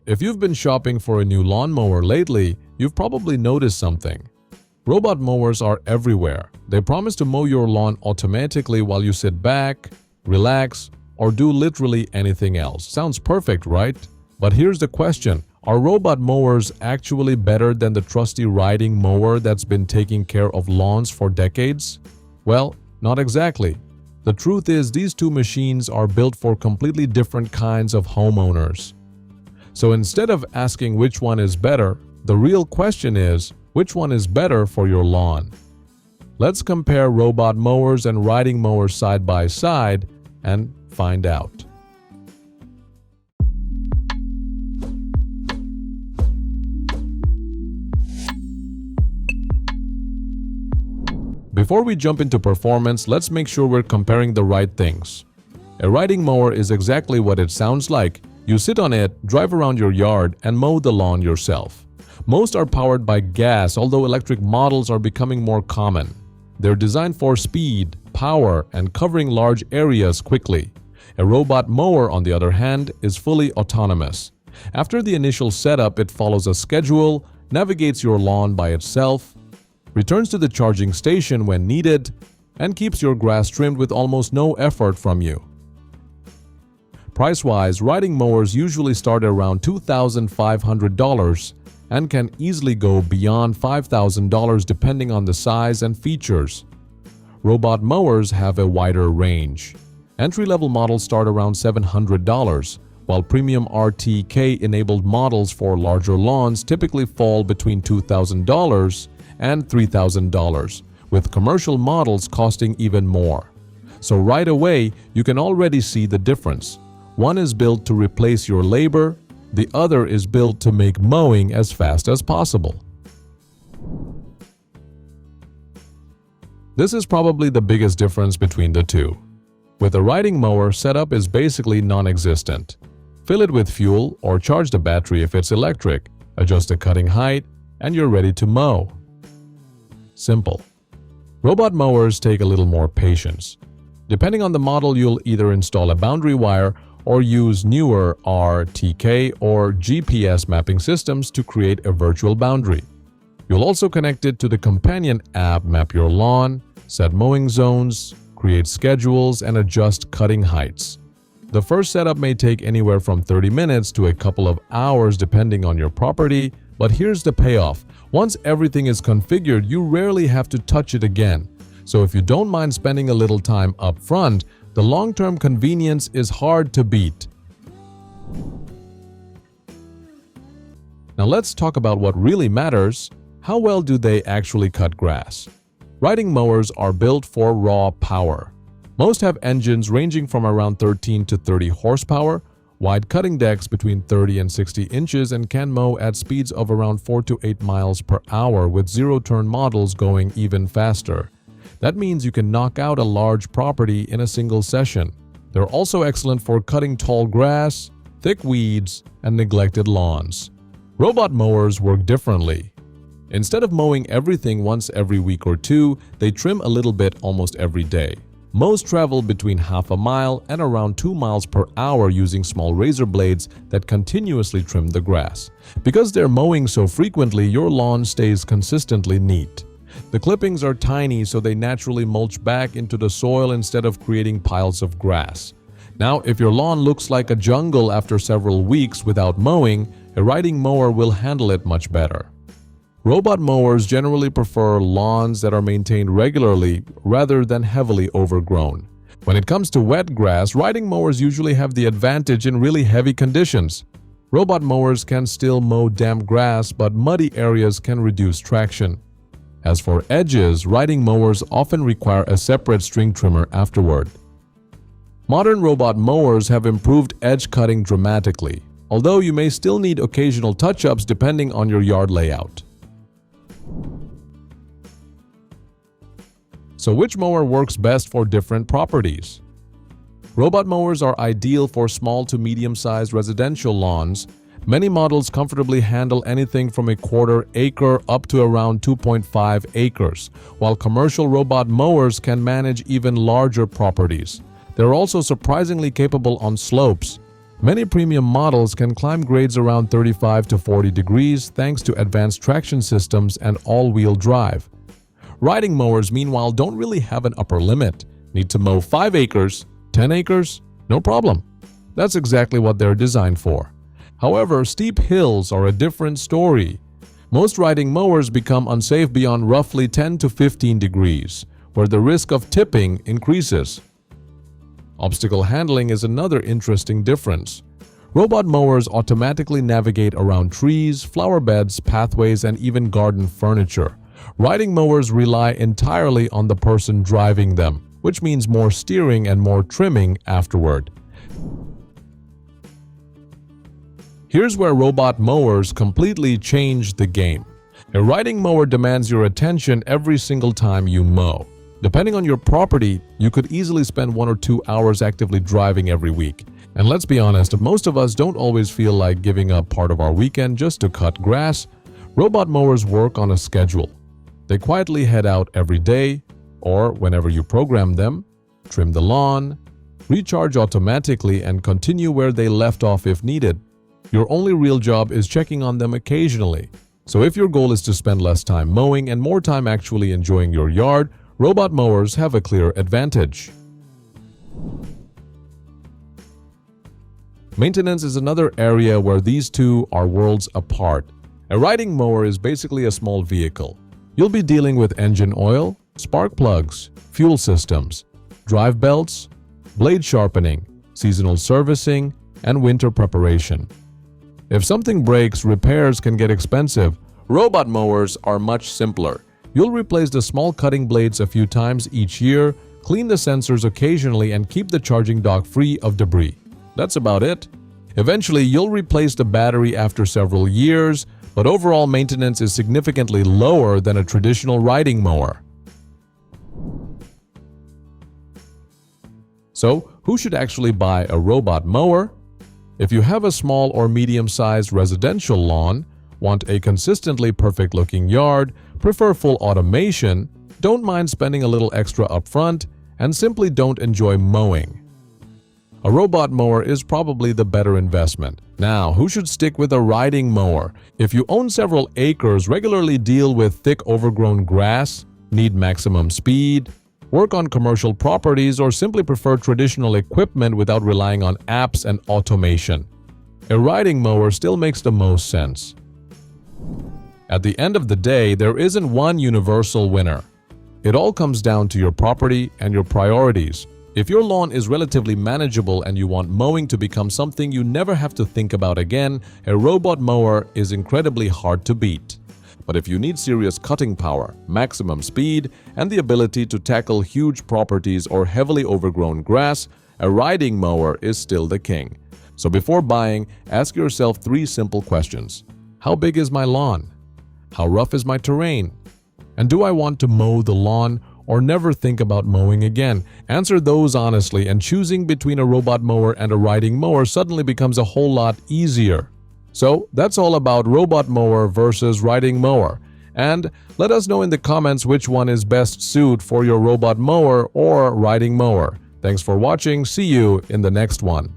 If you've been shopping for a new lawnmower lately, you've probably noticed something. Robot mowers are everywhere. They promise to mow your lawn automatically while you sit back, relax, or do literally anything else. Sounds perfect, right? But here's the question. Are robot mowers actually better than the trusty riding mower that's been taking care of lawns for decades? Well, not exactly. The truth is these two machines are built for completely different kinds of homeowners. So instead of asking which one is better, the real question is, which one is better for your lawn? Let's compare robot mowers and riding mowers side by side and find out. Before we jump into performance, let's make sure we're comparing the right things. A riding mower is exactly what it sounds like. You sit on it, drive around your yard, and mow the lawn yourself. Most are powered by gas, although electric models are becoming more common. They're designed for speed, power, and covering large areas quickly. A robot mower, on the other hand, is fully autonomous. After the initial setup, it follows a schedule, navigates your lawn by itself, returns to the charging station when needed, and keeps your grass trimmed with almost no effort from you. Price-wise, riding mowers usually start around $2,500 and can easily go beyond $5,000 depending on the size and features. Robot mowers have a wider range. Entry-level models start around $700, while premium RTK-enabled models for larger lawns typically fall between $2,000 and $3,000, with commercial models costing even more. So right away, you can already see the difference. One is built to replace your labor, the other is built to make mowing as fast as possible. This is probably the biggest difference between the two. With a riding mower, setup is basically non-existent. Fill it with fuel or charge the battery if it's electric, adjust the cutting height, and you're ready to mow. Simple. Robot mowers take a little more patience. Depending on the model, you'll either install a boundary wire or use newer RTK or GPS mapping systems to create a virtual boundary. You'll also connect it to the companion app, map your lawn, set mowing zones, create schedules, and adjust cutting heights. The first setup may take anywhere from 30 minutes to a couple of hours depending on your property, but here's the payoff. Once everything is configured, you rarely have to touch it again. So if you don't mind spending a little time up front, the long-term convenience is hard to beat. Now let's talk about what really matters. How well do they actually cut grass? Riding mowers are built for raw power. Most have engines ranging from around 13 to 30 horsepower, wide cutting decks between 30 and 60 inches, and can mow at speeds of around 4 to 8 miles per hour, with zero-turn models going even faster. That means you can knock out a large property in a single session. They're also excellent for cutting tall grass, thick weeds, and neglected lawns. Robot mowers work differently. Instead of mowing everything once every week or two, they trim a little bit almost every day. Most travel between half a mile and around 2 miles per hour using small razor blades that continuously trim the grass. Because they're mowing so frequently, your lawn stays consistently neat. The clippings are tiny, so they naturally mulch back into the soil instead of creating piles of grass. Now, if your lawn looks like a jungle after several weeks without mowing, a riding mower will handle it much better. Robot mowers generally prefer lawns that are maintained regularly rather than heavily overgrown. When it comes to wet grass, riding mowers usually have the advantage in really heavy conditions. Robot mowers can still mow damp grass, but muddy areas can reduce traction. As for edges, riding mowers often require a separate string trimmer afterward. Modern robot mowers have improved edge cutting dramatically, although you may still need occasional touch-ups depending on your yard layout. So which mower works best for different properties? Robot mowers are ideal for small to medium-sized residential lawns. Many models comfortably handle anything from a quarter acre up to around 2.5 acres, while commercial robot mowers can manage even larger properties. They're also surprisingly capable on slopes. Many premium models can climb grades around 35 to 40 degrees thanks to advanced traction systems and all-wheel drive. Riding mowers, meanwhile, don't really have an upper limit. Need to mow 5 acres, 10 acres? No problem. That's exactly what they're designed for. However, steep hills are a different story. Most riding mowers become unsafe beyond roughly 10 to 15 degrees, where the risk of tipping increases. Obstacle handling is another interesting difference. Robot mowers automatically navigate around trees, flower beds, pathways, and even garden furniture. Riding mowers rely entirely on the person driving them, which means more steering and more trimming afterward. Here's where robot mowers completely change the game. A riding mower demands your attention every single time you mow. Depending on your property, you could easily spend 1 or 2 hours actively driving every week. And let's be honest, most of us don't always feel like giving up part of our weekend just to cut grass. Robot mowers work on a schedule. They quietly head out every day, or whenever you program them, trim the lawn, recharge automatically, and continue where they left off if needed. Your only real job is checking on them occasionally. So if your goal is to spend less time mowing and more time actually enjoying your yard, robot mowers have a clear advantage. Maintenance is another area where these two are worlds apart. A riding mower is basically a small vehicle. You'll be dealing with engine oil, spark plugs, fuel systems, drive belts, blade sharpening, seasonal servicing, and winter preparation. If something breaks, repairs can get expensive. Robot mowers are much simpler. You'll replace the small cutting blades a few times each year, clean the sensors occasionally, and keep the charging dock free of debris. That's about it. Eventually, you'll replace the battery after several years, but overall maintenance is significantly lower than a traditional riding mower. So, who should actually buy a robot mower? If you have a small or medium-sized residential lawn, want a consistently perfect-looking yard, prefer full automation, don't mind spending a little extra upfront, and simply don't enjoy mowing, a robot mower is probably the better investment. Now, who should stick with a riding mower? If you own several acres, regularly deal with thick overgrown grass, need maximum speed, work on commercial properties, or simply prefer traditional equipment without relying on apps and automation, a riding mower still makes the most sense. At the end of the day, there isn't one universal winner. It all comes down to your property and your priorities. If your lawn is relatively manageable and you want mowing to become something you never have to think about again, a robot mower is incredibly hard to beat. But if you need serious cutting power, maximum speed, and the ability to tackle huge properties or heavily overgrown grass, a riding mower is still the king. So before buying, ask yourself 3 simple questions. How big is my lawn? How rough is my terrain? And do I want to mow the lawn or never think about mowing again? Answer those honestly, and choosing between a robot mower and a riding mower suddenly becomes a whole lot easier. So that's all about robot mower versus riding mower. And let us know in the comments which one is best suited for your robot mower or riding mower. Thanks for watching. See you in the next one.